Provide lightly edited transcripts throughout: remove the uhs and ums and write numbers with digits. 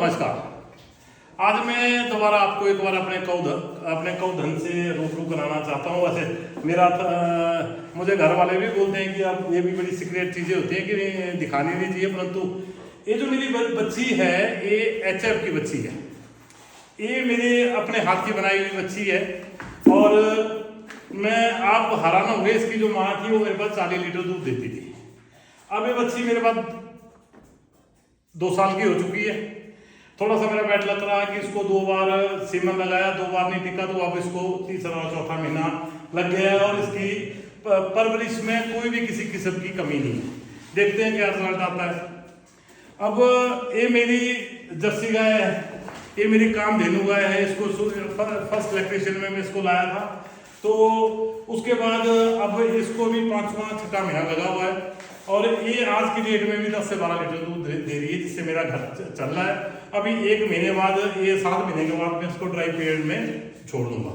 नमस्कार। आज मैं दोबारा आपको एक बार अपने कौधन से रूबरू कराना चाहता हूँ। वैसे मुझे घर वाले भी बोलते हैं कि आप ये भी बड़ी सीक्रेट चीज़ें होती हैं कि दिखानी नहीं चाहिए, परंतु ये जो मेरी बच्ची है ये HF की बच्ची है। ये मेरे अपने हाथ की बनाई हुई बच्ची है और आप हैरान हो गए, इसकी जो माँ थी वो मेरे पास 40 लीटर दूध देती थी। अब ये बच्ची मेरे पास 2 साल की हो चुकी है। थोड़ा सा मेरा बैड लग रहा है कि इसको 2 बार सीमन लगाया, 2 बार नहीं टिका, तो अब इसको तीसरा और चौथा महीना लग गया है और इसकी परवरिश में कोई भी किसी किस्म की कमी नहीं है। देखते हैं क्या रिजल्ट आता है। अब ये मेरी जर्सी गाय है, ये मेरी कामधेनु गाय है। इसको फर्स्ट लैक्टेशन में मैं इसको लाया था, तो उसके बाद अब इसको भी 5वां-6वां महीना लगा हुआ है और ये आज की डेट में भी 10 से 12 लीटर दूध दे रही है, जिससे मेरा घर चल रहा है। अभी 1 महीने बाद, ये 7 महीने के बाद मैं इसको ड्राई पीरियड में छोड़ दूंगा।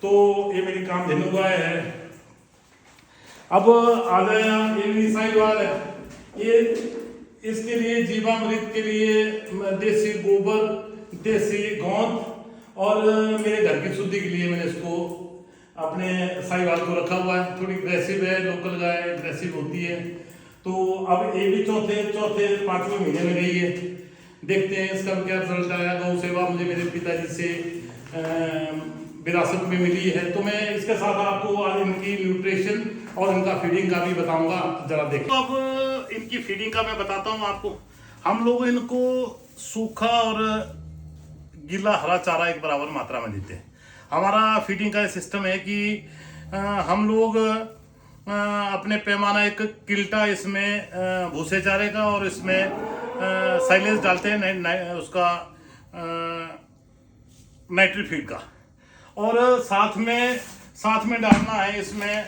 तो ये मेरी कामधेनु गाय है। अब आ गया ये मेरी साहिवाल है। ये इसके लिए जीवामृत के लिए देसी गोबर, देसी गोंद और मेरे घर की शुद्धि के लिए मैंने इसको अपने साहिवाल को रखा हुआ है। थोड़ी अग्रेसिव है, लोकल गाय अग्रेसिव होती है। तो अब ये भी चौथे 5वें महीने में गई है। देखते हैं इसका क्या रिजल्ट आया। गौ सेवा मुझे मेरे पिताजी से विरासत में मिली है, तो मैं इसके साथ आपको आज इनकी न्यूट्रिशन और इनका फीडिंग का भी बताऊंगा, जरा देखिए। तो अब इनकी फीडिंग का मैं बताता हूँ आपको। हम लोग इनको सूखा और गीला हरा चारा एक बराबर मात्रा में देते हैं। हमारा फीडिंग का सिस्टम है कि हम लोग अपने पैमाना 1 किल्टा इसमें भूसे चारे का और इसमें साइलेज डालते हैं उसका नाइट्रिक फीड का, और साथ में डालना है इसमें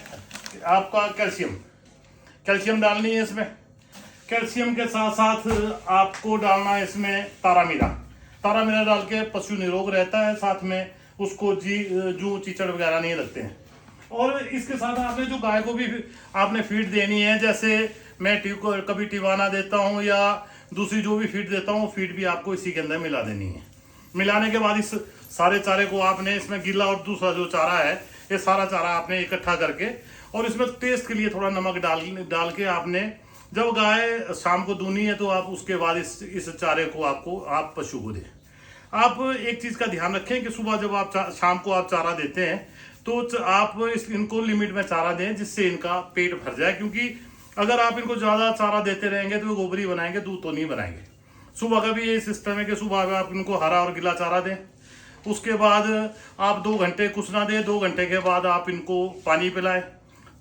आपका कैल्शियम डालनी है इसमें। कैल्शियम के साथ साथ आपको डालना है इसमें तारामीरा डाल के पशु निरोग रहता है। साथ में उसको जू चीचड़ वगैरह नहीं लगते हैं। और इसके साथ आपने जो गाय को भी आपने फीड देनी है, जैसे मैं कभी टिवाना देता हूँ या दूसरी जो भी फीड देता हूँ, फीड भी आपको इसी के अंदर मिला देनी है। मिलाने के बाद इस सारे चारे को आपने इसमें गीला और दूसरा जो चारा है, ये सारा चारा आपने इकट्ठा करके और इसमें टेस्ट के लिए थोड़ा नमक डाल के आपने, जब गाय शाम को दूनी है तो आप उसके बाद इस चारे को आप पशु को दें। आप एक चीज़ का ध्यान रखें कि सुबह जब आप शाम को आप चारा देते हैं तो आप इनको लिमिट में चारा दें, जिससे इनका पेट भर जाए। क्योंकि अगर आप इनको ज़्यादा चारा देते रहेंगे तो वो गोबरी बनाएंगे, दूध तो नहीं बनाएंगे। सुबह का भी ये सिस्टम है कि सुबह में आप इनको हरा और गीला चारा दें। उसके बाद आप 2 घंटे कुछ ना दें, 2 घंटे के बाद आप इनको पानी पिलाएं।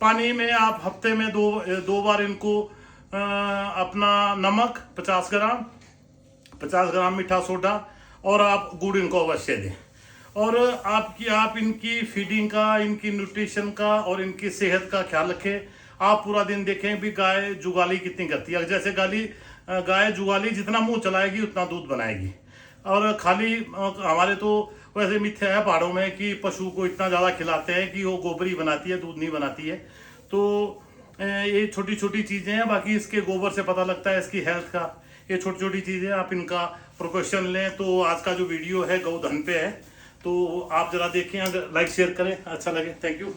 पानी में आप हफ्ते में दो बार इनको अपना नमक 50 ग्राम मीठा सोडा और आप गुड़ इनको अवश्य दें। और आप इनकी फीडिंग का, इनकी न्यूट्रिशन का और इनकी सेहत का ख्याल रखें। आप पूरा दिन देखें भी गाय जुगाली कितनी करती है। जैसे गाय जुगाली जितना मुंह चलाएगी उतना दूध बनाएगी। और खाली हमारे तो वैसे मिथ्या है पहाड़ों में कि पशु को इतना ज़्यादा खिलाते हैं कि वो गोबरी बनाती है, दूध नहीं बनाती है। तो ये छोटी छोटी चीज़ें हैं। बाकी इसके गोबर से पता लगता है इसकी हेल्थ का। ये छोटी छोटी चीज़ें आप इनका प्रिकॉशन लें। तो आज का जो वीडियो है गौधन पे है, तो आप जरा देखें, अगर लाइक शेयर करें, अच्छा लगे। Thank you.